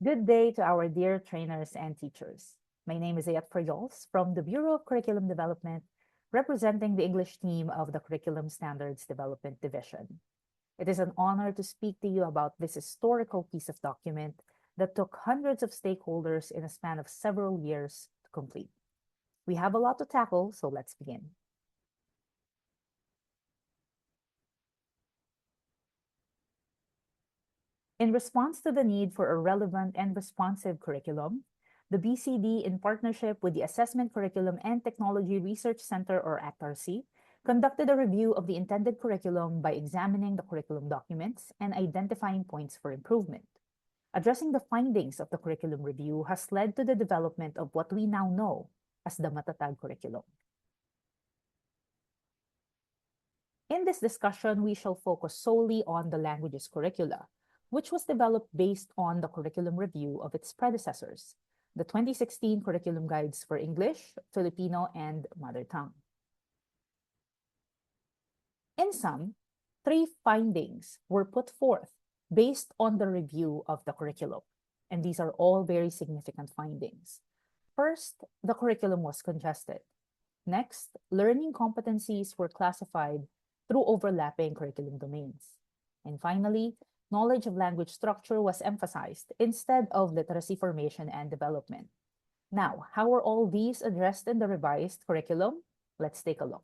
Good day to our dear trainers and teachers. My name is Ayat Frayols from the Bureau of Curriculum Development, representing the English team of the Curriculum Standards Development Division. It is an honor to speak to you about this historical piece of document that took hundreds of stakeholders in a span of several years to complete. We have a lot to tackle, so let's begin. In response to the need for a relevant and responsive curriculum, the BCD, in partnership with the Assessment Curriculum and Technology Research Center, or ACTRC, conducted a review of the intended curriculum by examining the curriculum documents and identifying points for improvement. Addressing the findings of the curriculum review has led to the development of what we now know as the Matatag curriculum. In this discussion, we shall focus solely on the languages curricula, which was developed based on the curriculum review of its predecessors, the 2016 Curriculum Guides for English, Filipino, and Mother Tongue. In sum, 3 findings were put forth based on the review of the curriculum, and these are all very significant findings. First, the curriculum was congested. Next, learning competencies were classified through overlapping curriculum domains. And finally, knowledge of language structure was emphasized instead of literacy formation and development. Now, how are all these addressed in the revised curriculum? Let's take a look.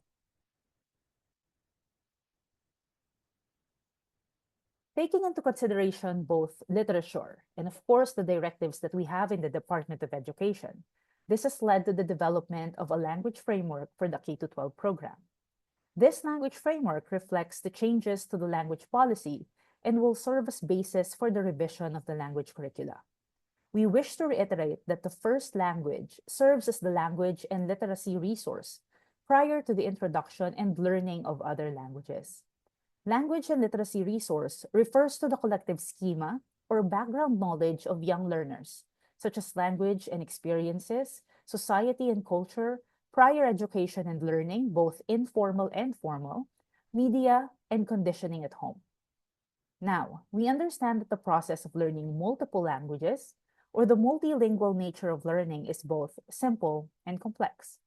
Taking into consideration both literature and, of course, the directives that we have in the Department of Education, this has led to the development of a language framework for the K-12 program. This language framework reflects the changes to the language policy and will serve as basis for the revision of the language curricula. We wish to reiterate that the first language serves as the language and literacy resource prior to the introduction and learning of other languages. Language and literacy resource refers to the collective schema or background knowledge of young learners, such as language and experiences, society and culture, prior education and learning, both informal and formal, media, and conditioning at home. Now, we understand that the process of learning multiple languages, or the multilingual nature of learning, is both simple and complex.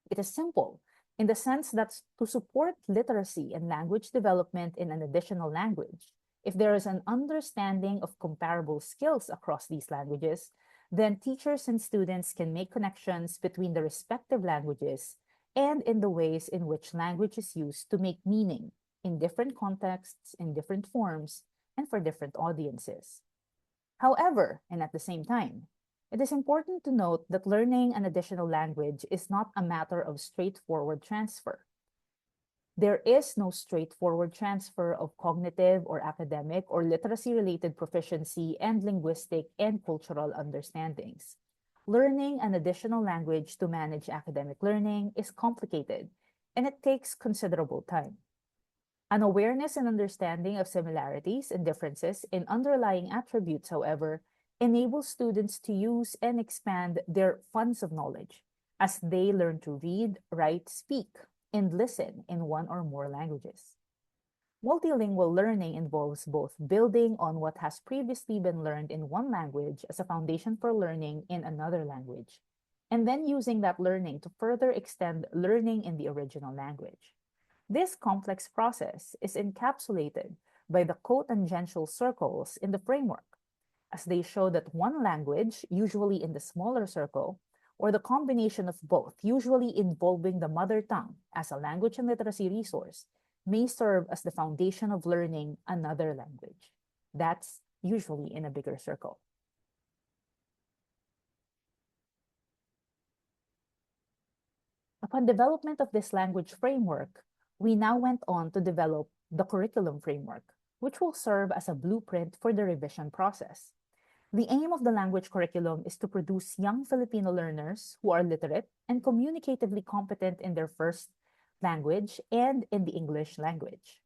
It is simple in the sense that to support literacy and language development in an additional language, if there is an understanding of comparable skills across these languages, then teachers and students can make connections between the respective languages and in the ways in which language is used to make meaning in different contexts, in different forms, and for different audiences. However, and at the same time, it is important to note that learning an additional language is not a matter of straightforward transfer. There is no straightforward transfer of cognitive or academic or literacy-related proficiency and linguistic and cultural understandings. Learning an additional language to manage academic learning is complicated, and it takes considerable time. An awareness and understanding of similarities and differences in underlying attributes, however, enables students to use and expand their funds of knowledge as they learn to read, write, speak, and listen in one or more languages. Multilingual learning involves both building on what has previously been learned in one language as a foundation for learning in another language, and then using that learning to further extend learning in the original language. This complex process is encapsulated by the cotangential circles in the framework, as they show that one language, usually in the smaller circle, or the combination of both, usually involving the mother tongue as a language and literacy resource, may serve as the foundation of learning another language. That's usually in a bigger circle. Upon development of this language framework, we now went on to develop the curriculum framework, which will serve as a blueprint for the revision process. The aim of the language curriculum is to produce young Filipino learners who are literate and communicatively competent in their first language and in the English language.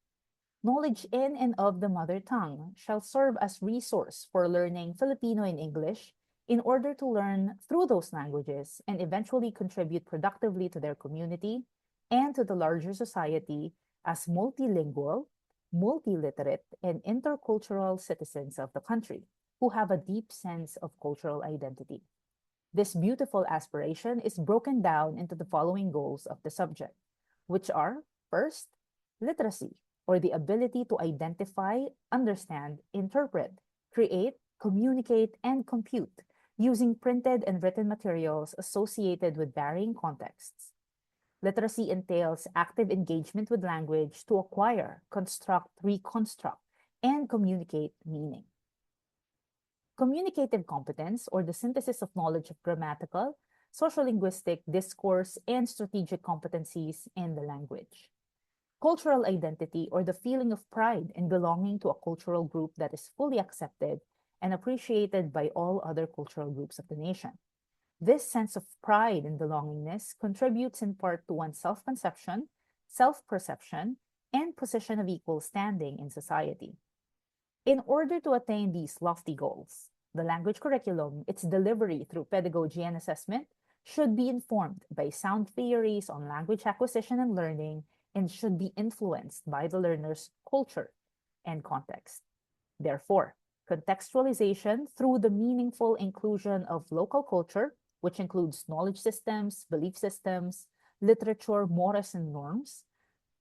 Knowledge in and of the mother tongue shall serve as resource for learning Filipino and English in order to learn through those languages and eventually contribute productively to their community and to the larger society as multilingual, multiliterate, and intercultural citizens of the country, who have a deep sense of cultural identity. This beautiful aspiration is broken down into the following goals of the subject, which are first, literacy, or the ability to identify, understand, interpret, create, communicate, and compute using printed and written materials associated with varying contexts. Literacy entails active engagement with language to acquire, construct, reconstruct, and communicate meaning. Communicative competence, or the synthesis of knowledge of grammatical, sociolinguistic, discourse, and strategic competencies in the language. Cultural identity, or the feeling of pride in belonging to a cultural group that is fully accepted and appreciated by all other cultural groups of the nation. This sense of pride and belongingness contributes in part to one's self-conception, self-perception, and position of equal standing in society. In order to attain these lofty goals, the language curriculum, its delivery through pedagogy and assessment, should be informed by sound theories on language acquisition and learning and should be influenced by the learner's culture and context. Therefore, contextualization through the meaningful inclusion of local culture, which includes knowledge systems, belief systems, literature, mores, and norms,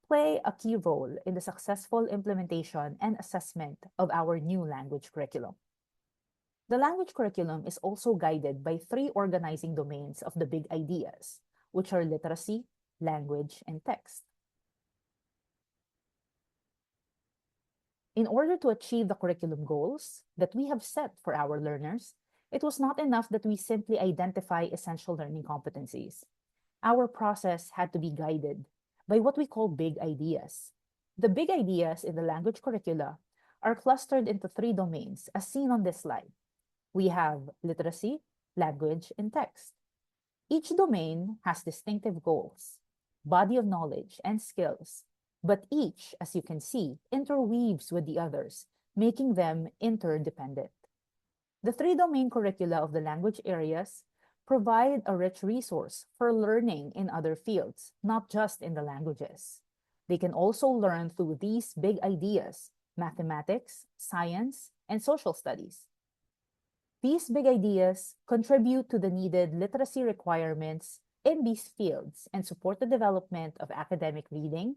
play a key role in the successful implementation and assessment of our new language curriculum. The language curriculum is also guided by three organizing domains of the big ideas, which are literacy, language, and text. In order to achieve the curriculum goals that we have set for our learners, it was not enough that we simply identify essential learning competencies. Our process had to be guided by what we call big ideas. The big ideas in the language curricula are clustered into three domains, as seen on this slide. We have literacy, language, and text. Each domain has distinctive goals, body of knowledge, and skills, but each, as you can see, interweaves with the others, making them interdependent. The three domain curricula of the language areas provide a rich resource for learning in other fields, not just in the languages. They can also learn through these big ideas, mathematics, science, and social studies. These big ideas contribute to the needed literacy requirements in these fields and support the development of academic reading,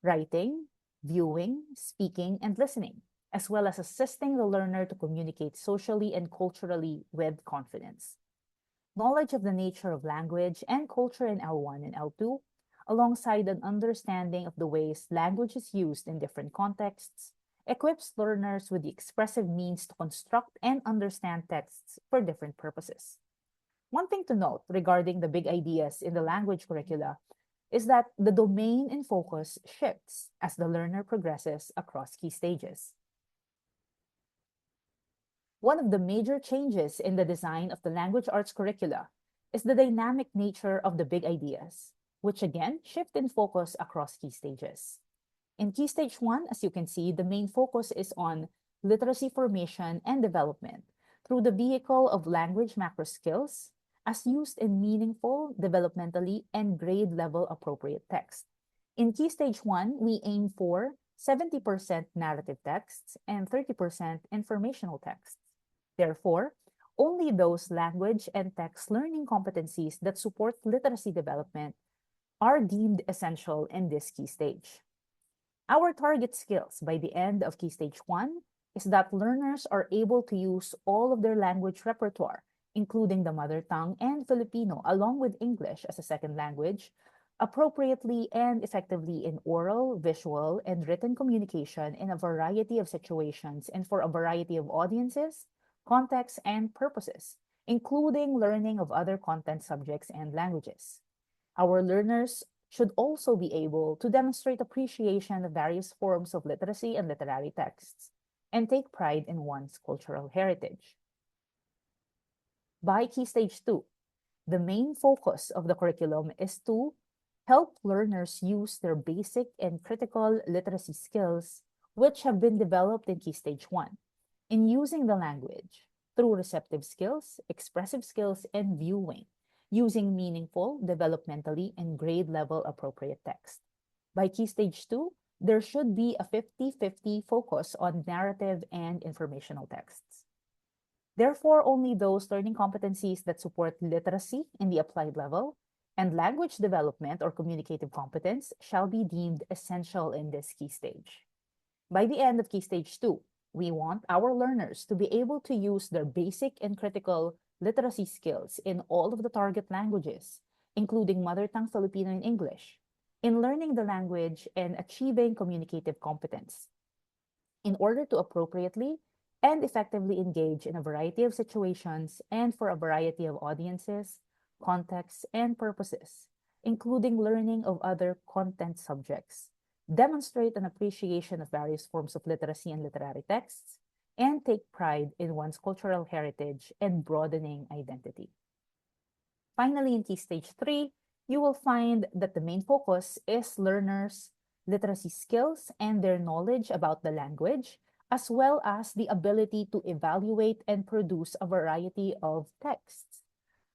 writing, viewing, speaking, and listening, as well as assisting the learner to communicate socially and culturally with confidence. Knowledge of the nature of language and culture in L1 and L2, alongside an understanding of the ways language is used in different contexts, equips learners with the expressive means to construct and understand texts for different purposes. One thing to note regarding the big ideas in the language curricula is that the domain and focus shifts as the learner progresses across key stages. One of the major changes in the design of the language arts curricula is the dynamic nature of the big ideas, which again shift in focus across key stages. In Key Stage 1, as you can see, the main focus is on literacy formation and development through the vehicle of language macro skills as used in meaningful, developmentally, and grade-level appropriate text. In Key Stage 1, we aim for 70% narrative texts and 30% informational texts. Therefore, only those language and text learning competencies that support literacy development are deemed essential in this key stage. Our target skills by the end of Key Stage 1 is that learners are able to use all of their language repertoire, including the mother tongue and Filipino, along with English as a second language, appropriately and effectively in oral, visual, and written communication in a variety of situations and for a variety of audiences, contexts, and purposes, including learning of other content subjects and languages. Our learners should also be able to demonstrate appreciation of various forms of literacy and literary texts, and take pride in one's cultural heritage. By Key Stage 2, the main focus of the curriculum is to help learners use their basic and critical literacy skills, which have been developed in Key Stage 1, in using the language through receptive skills, expressive skills, and viewing, using meaningful, developmentally, and grade-level appropriate text. By Key Stage 2, there should be a 50-50 focus on narrative and informational texts. Therefore, only those learning competencies that support literacy in the applied level and language development or communicative competence shall be deemed essential in this key stage. By the end of Key Stage 2, we want our learners to be able to use their basic and critical literacy skills in all of the target languages, including Mother Tongue Filipino and English, in learning the language and achieving communicative competence, in order to appropriately and effectively engage in a variety of situations and for a variety of audiences, contexts, and purposes, including learning of other content subjects, demonstrate an appreciation of various forms of literacy and literary texts, and take pride in one's cultural heritage and broadening identity. Finally, in Key Stage 3, you will find that the main focus is learners' literacy skills and their knowledge about the language, as well as the ability to evaluate and produce a variety of texts,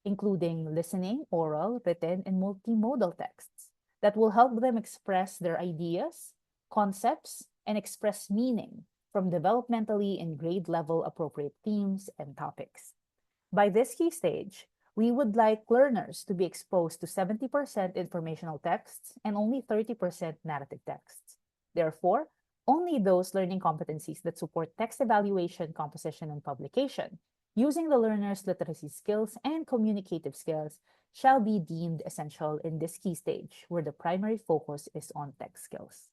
including listening, oral, written, and multimodal texts that will help them express their ideas, concepts, and express meaning from developmentally and grade level appropriate themes and topics. By this key stage, we would like learners to be exposed to 70% informational texts and only 30% narrative texts. Therefore, only those learning competencies that support text evaluation, composition, and publication, using the learner's literacy skills and communicative skills, shall be deemed essential in this key stage, where the primary focus is on text skills.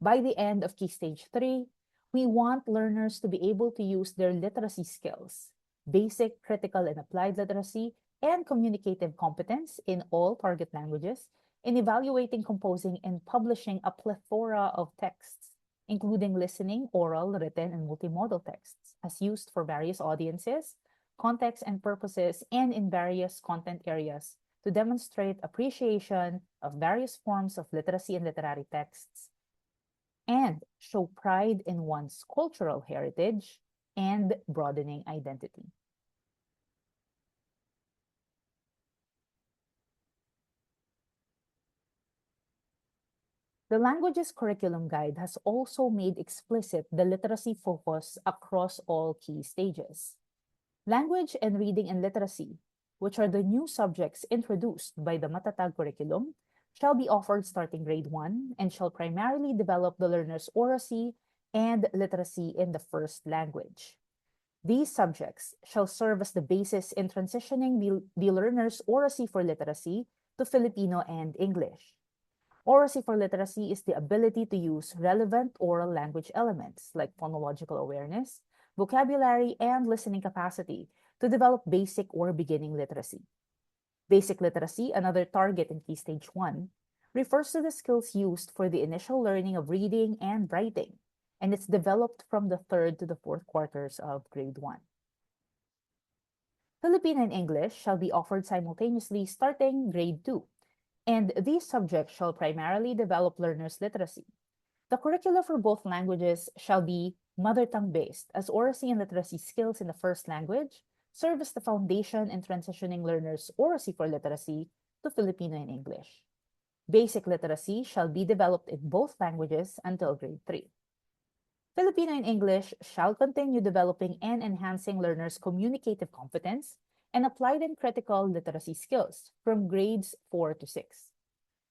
By the end of Key Stage 3, we want learners to be able to use their literacy skills, basic, critical, and applied literacy, and communicative competence in all target languages in evaluating, composing, and publishing a plethora of texts, including listening, oral, written, and multimodal texts, as used for various audiences, contexts, and purposes, and in various content areas to demonstrate appreciation of various forms of literacy and literary texts, and show pride in one's cultural heritage and broadening identity. The Languages Curriculum Guide has also made explicit the literacy focus across all key stages. Language and reading and literacy, which are the new subjects introduced by the Matatag curriculum, shall be offered starting grade 1 and shall primarily develop the learner's oracy and literacy in the first language. These subjects shall serve as the basis in transitioning the learner's oracy for literacy to Filipino and English. Oracy for literacy is the ability to use relevant oral language elements like phonological awareness, vocabulary, and listening capacity to develop basic or beginning literacy. Basic literacy, another target in Key Stage 1, refers to the skills used for the initial learning of reading and writing, and it's developed from the third to the fourth quarters of grade 1. Filipino and English shall be offered simultaneously starting grade 2, and these subjects shall primarily develop learners' literacy. The curricula for both languages shall be mother tongue based, as oracy and literacy skills in the first language serve as the foundation in transitioning learners' oracy for literacy to Filipino and English. Basic literacy shall be developed in both languages until grade 3. Filipino and English shall continue developing and enhancing learners' communicative competence and applied and critical literacy skills from grades 4 to 6.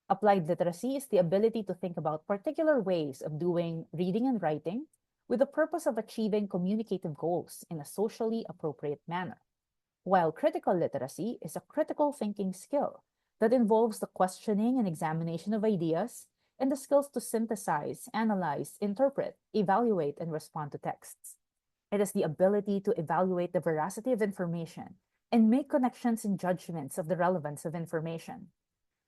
Applied literacy is the ability to think about particular ways of doing reading and writing with the purpose of achieving communicative goals in a socially appropriate manner, while critical literacy is a critical thinking skill that involves the questioning and examination of ideas and the skills to synthesize, analyze, interpret, evaluate, and respond to texts. It is the ability to evaluate the veracity of information and make connections and judgments of the relevance of information.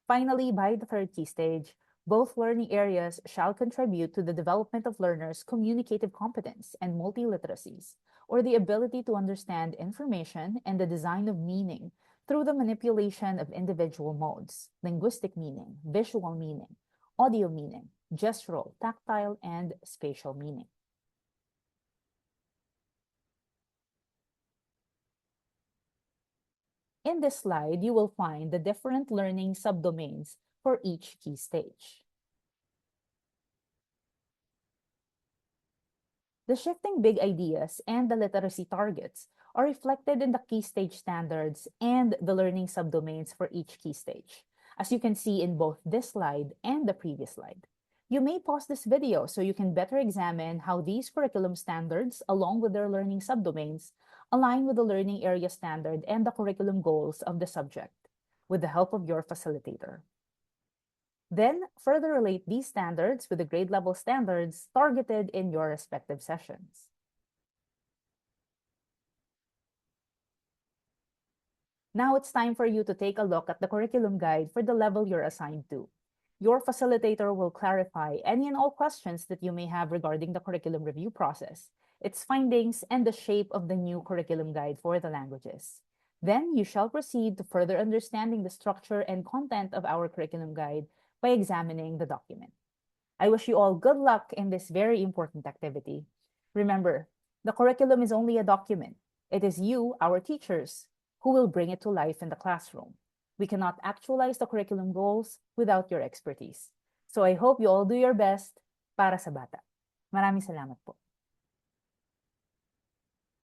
Finally, by the third key stage, both learning areas shall contribute to the development of learners' communicative competence and multiliteracies, or the ability to understand information and the design of meaning through the manipulation of individual modes, linguistic meaning, visual meaning, audio meaning, gestural, tactile, and spatial meaning. In this slide, you will find the different learning subdomains for each key stage. The shifting big ideas and the literacy targets are reflected in the key stage standards and the learning subdomains for each key stage, as you can see in both this slide and the previous slide. You may pause this video so you can better examine how these curriculum standards, along with their learning subdomains, align with the learning area standard and the curriculum goals of the subject, with the help of your facilitator. Then, further relate these standards with the grade level standards targeted in your respective sessions. Now it's time for you to take a look at the curriculum guide for the level you're assigned to. Your facilitator will clarify any and all questions that you may have regarding the curriculum review process, its findings, and the shape of the new curriculum guide for the languages. Then you shall proceed to further understanding the structure and content of our curriculum guide by examining the document. I wish you all good luck in this very important activity. Remember, the curriculum is only a document. It is you, our teachers, who will bring it to life in the classroom. We cannot actualize the curriculum goals without your expertise. So I hope you all do your best para sa bata. Maraming salamat po.